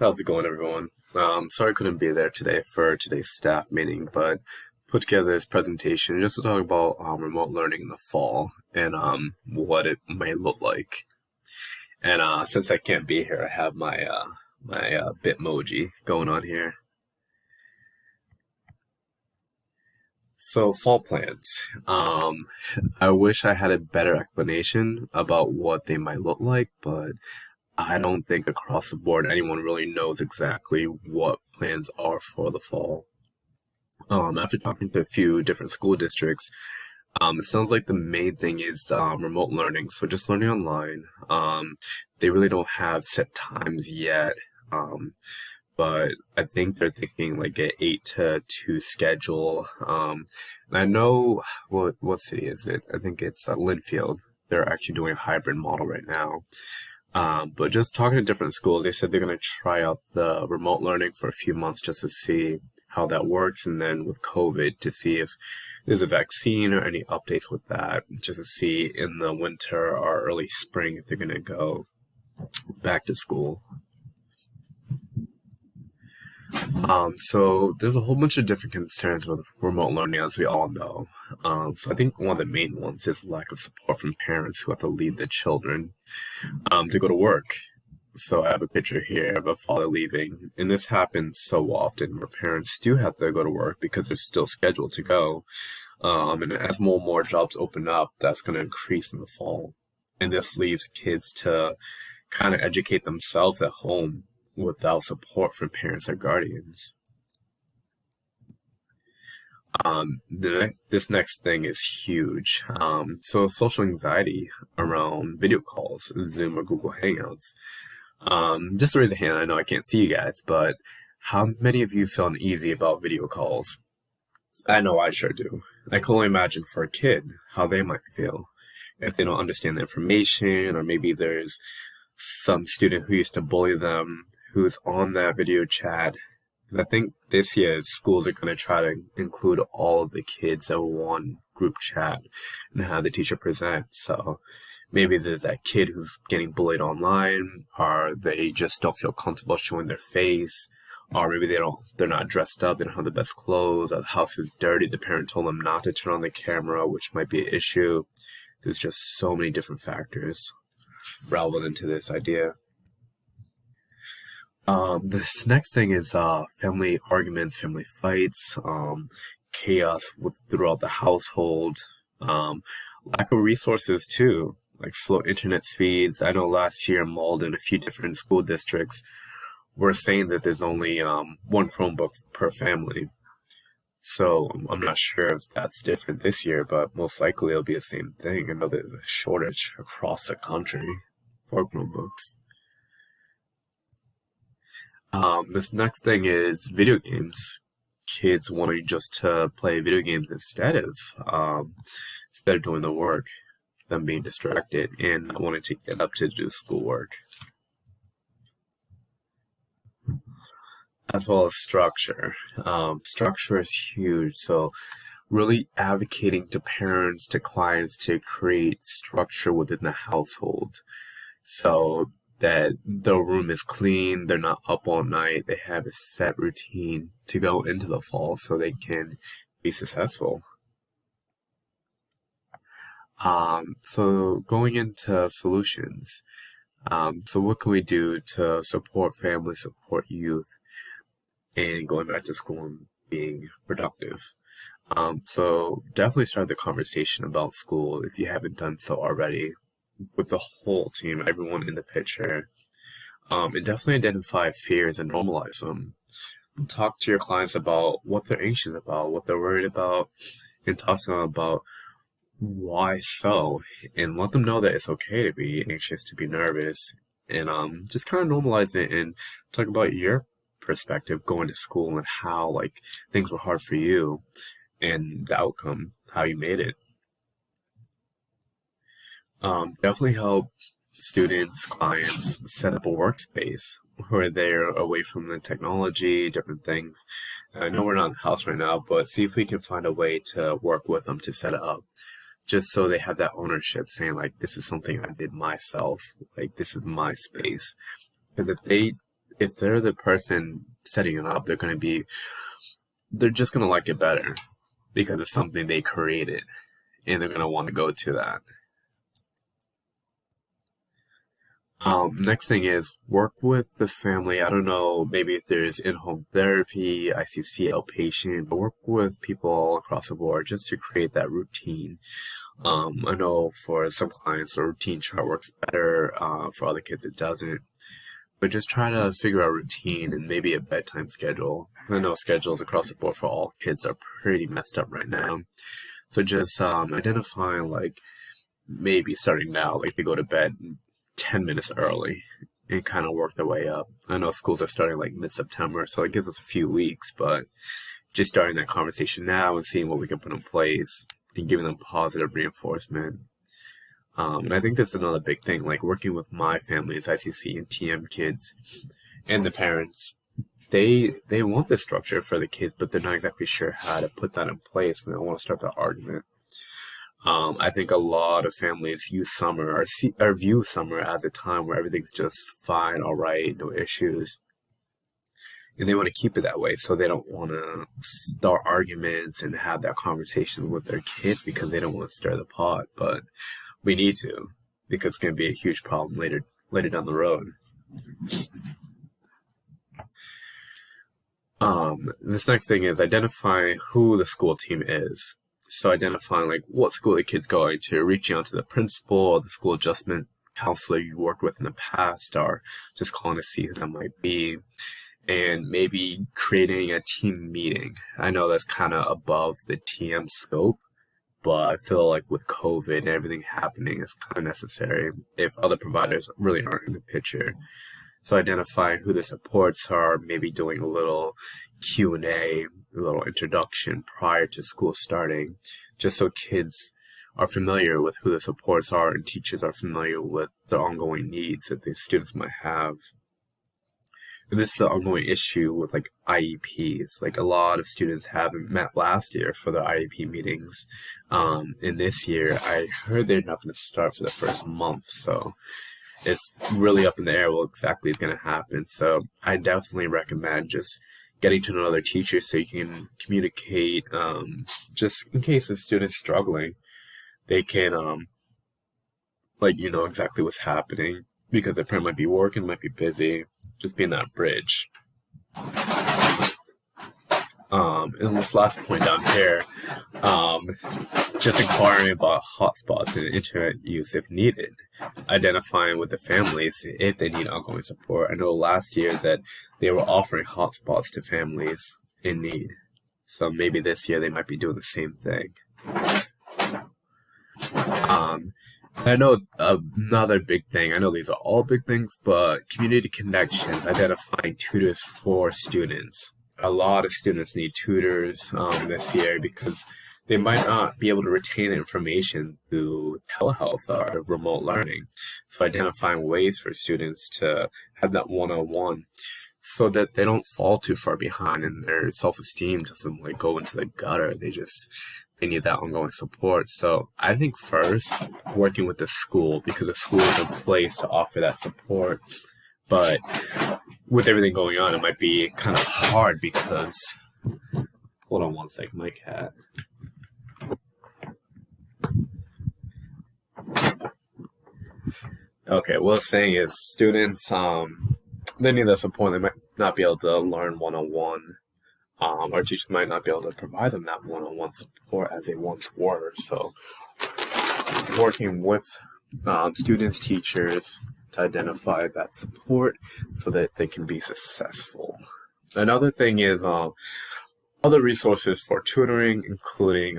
How's it going, everyone? Sorry I couldn't be there today for today's staff meeting, but put together this presentation just to talk about remote learning in the fall and what it might look like. And since I can't be here, I have my Bitmoji going on here. So fall plans. I wish I had a better explanation about what they might look like, but I don't think across the board anyone really knows exactly what plans are for the fall. After talking to a few different school districts, it sounds like the main thing is remote learning. So just learning online. They really don't have set times yet. Um, but I think they're thinking like an 8 to 2 schedule. And I know what city is it? I think it's Linfield. They're actually doing a hybrid model right now. But just talking to different schools, they said they're going to try out the remote learning for a few months just to see how that works. And then with COVID, to see if there's a vaccine or any updates with that, just to see in the winter or early spring if they're going to go back to school. So there's a whole bunch of different concerns with remote learning, as we all know. So I think one of the main ones is lack of support from parents who have to leave their children to go to work. So I have a picture here of a father leaving, and this happens so often where parents do have to go to work because they're still scheduled to go. And as more and more jobs open up, that's going to increase in the fall. And this leaves kids to kind of educate themselves at home without support from parents or guardians. This next thing is huge. So social anxiety around video calls, Zoom or Google Hangouts. Just to raise a hand, I know I can't see you guys, but how many of you feel uneasy about video calls? I know I sure do. I can only imagine for a kid how they might feel if they don't understand the information, or maybe there's some student who used to bully them who's on that video chat. And I think this year schools are going to try to include all of the kids in one group chat and have the teacher present. So maybe there's that kid who's getting bullied online, or they just don't feel comfortable showing their face, or maybe they're not dressed up, they don't have the best clothes, or the house is dirty, the parent told them not to turn on the camera, which might be an issue. There's just so many different factors relevant to this idea. This next thing is family arguments, family fights, chaos throughout the household, lack of resources too, like slow internet speeds. I know last year in Malden, a few different school districts were saying that there's only one Chromebook per family. So I'm not sure if that's different this year, but most likely it'll be the same thing. I know there's a shortage across the country for Chromebooks. This next thing is video games. Kids wanting just to play video games instead of doing the work, them being distracted and not wanting to get up to do schoolwork. As well as structure. Structure is huge, so really advocating to parents, to clients to create structure within the household. So that the room is clean, they're not up all night, they have a set routine to go into the fall so they can be successful. So going into solutions. So what can we do to support families, support youth, and going back to school and being productive? So definitely start the conversation about school if you haven't done so already with the whole team, everyone in the picture, and definitely identify fears and normalize them. Talk to your clients about what they're anxious about, what they're worried about, and talk to them about why so, and let them know that it's okay to be anxious, to be nervous, and just kind of normalize it and talk about your perspective going to school and how like things were hard for you and the outcome, how you made it. Definitely help students, clients set up a workspace where they're away from the technology, different things. I know we're not in the house right now, but see if we can find a way to work with them to set it up, just so they have that ownership, saying like, this is something I did myself, like this is my space. Because if they're the person setting it up, they're just gonna like it better because it's something they created, and they're gonna want to go to that. Next thing is work with the family. I don't know, maybe if there's in-home therapy, ICC outpatient, but work with people all across the board just to create that routine. I know for some clients, a routine chart works better. For other kids, it doesn't. But just try to figure out routine and maybe a bedtime schedule. I know schedules across the board for all kids are pretty messed up right now. So just identifying like maybe starting now, like they go to bed 10 minutes early and kind of work their way up. I know schools are starting like mid-September, so it gives us a few weeks, but just starting that conversation now and seeing what we can put in place and giving them positive reinforcement. And I think that's another big thing, like working with my family's ICC and TM kids and the parents. They want the structure for the kids, but they're not exactly sure how to put that in place, and they don't want to start that argument. I think a lot of families use summer or view summer as a time where everything's just fine, all right, no issues, and they want to keep it that way. So they don't want to start arguments and have that conversation with their kids because they don't want to stir the pot. But we need to, because it's going to be a huge problem later down the road. This next thing is identify who the school team is. So identifying like what school the kid's going to, reaching out to the principal or the school adjustment counselor you've worked with in the past, or just calling to see who that might be, and maybe creating a team meeting. I know that's kind of above the TM scope, but I feel like with COVID and everything happening, it's kind of necessary if other providers really aren't in the picture. So identifying who the supports are, maybe doing a little Q&A, a little introduction prior to school starting, just so kids are familiar with who the supports are and teachers are familiar with the ongoing needs that the students might have. And this is an ongoing issue with like IEPs. Like a lot of students haven't met last year for their IEP meetings. And this year, I heard they're not going to start for the first month. So it's really up in the air what exactly is going to happen. So I definitely recommend just getting to know other teachers so you can communicate, just in case the student's struggling, they can, exactly what's happening, because their parent might be working, might be busy, just being that bridge. And this last point down here, just inquiring about hotspots and internet use if needed, identifying with the families if they need ongoing support. I know last year that they were offering hotspots to families in need, so maybe this year they might be doing the same thing. I know another big thing, I know these are all big things, but community connections, identifying tutors for students. A lot of students need tutors this year because they might not be able to retain information through telehealth or remote learning. So identifying ways for students to have that one-on-one so that they don't fall too far behind and their self-esteem doesn't like go into the gutter. They need that ongoing support. So I think first, working with the school, because the school is a place to offer that support. But with everything going on, it might be kind of hard because, hold on one second, my cat. Okay, what I was saying is students, they need that support. They might not be able to learn one-on-one, or teachers might not be able to provide them that one-on-one support as they once were. So working with students, teachers, to identify that support so that they can be successful. Another thing is other resources for tutoring, including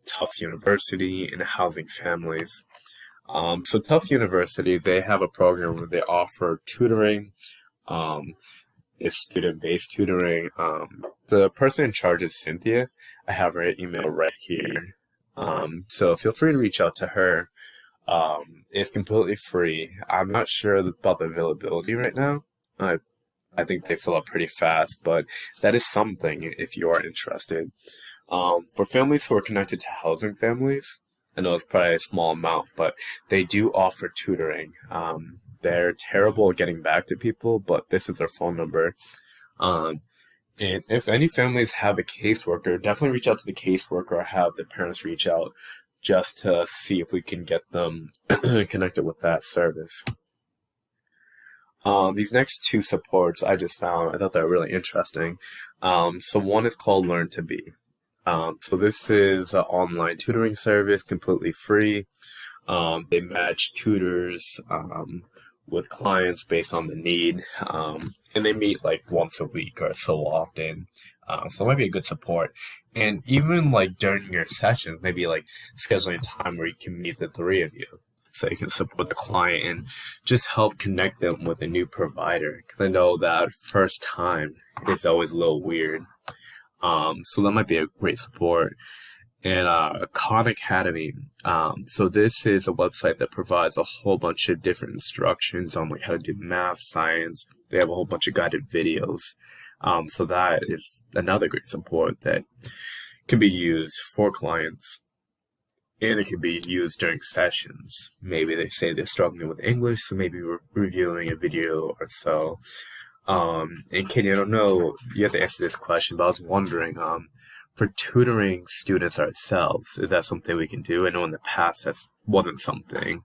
Tufts University and Housing Families. So Tufts University, they have a program where they offer tutoring. It's student-based tutoring. The person in charge is Cynthia. I have her email right here. So feel free to reach out to her. It's completely free. I'm not sure about the availability right now. I think they fill up pretty fast, but that is something if you are interested. For families who are connected to Housing Families, I know it's probably a small amount, but they do offer tutoring. they're terrible at getting back to people, but this is their phone number. Um, and if any families have a caseworker, definitely reach out to the caseworker or have the parents reach out just to see if we can get them connected with that service. These next two supports I just found, I thought they were really interesting. So one is called Learn to Be. So this is an online tutoring service, completely free. They match tutors with clients based on the need, and they meet like once a week or so often. So it might be a good support. And even like during your sessions, maybe like scheduling a time where you can meet the three of you. So you can support the client and just help connect them with a new provider. Because I know that first time is always a little weird. So that might be a great support. And Khan Academy. So this is a website that provides a whole bunch of different instructions on like how to do math, science. They have a whole bunch of guided videos. So that is another great support that can be used for clients. And it can be used during sessions. Maybe they say they're struggling with English, so maybe we're reviewing a video or so. And Katie, I don't know, you have to answer this question, but I was wondering, for tutoring students ourselves, is that something we can do? I know in the past that wasn't something,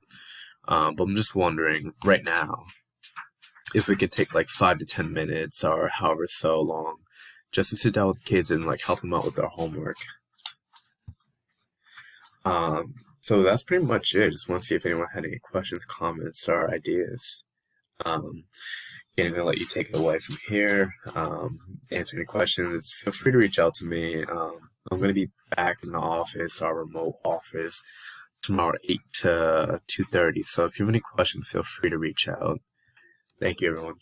but I'm just wondering right now if we could take like 5 to 10 minutes or however so long just to sit down with kids and like help them out with their homework. So that's pretty much it. Just want to see if anyone had any questions, comments, or ideas. Again, I'm going to let you take it away from here. Answer any questions. Feel free to reach out to me. I'm going to be back in the office, our remote office, tomorrow 8 to 2:30. So if you have any questions, feel free to reach out. Thank you, everyone.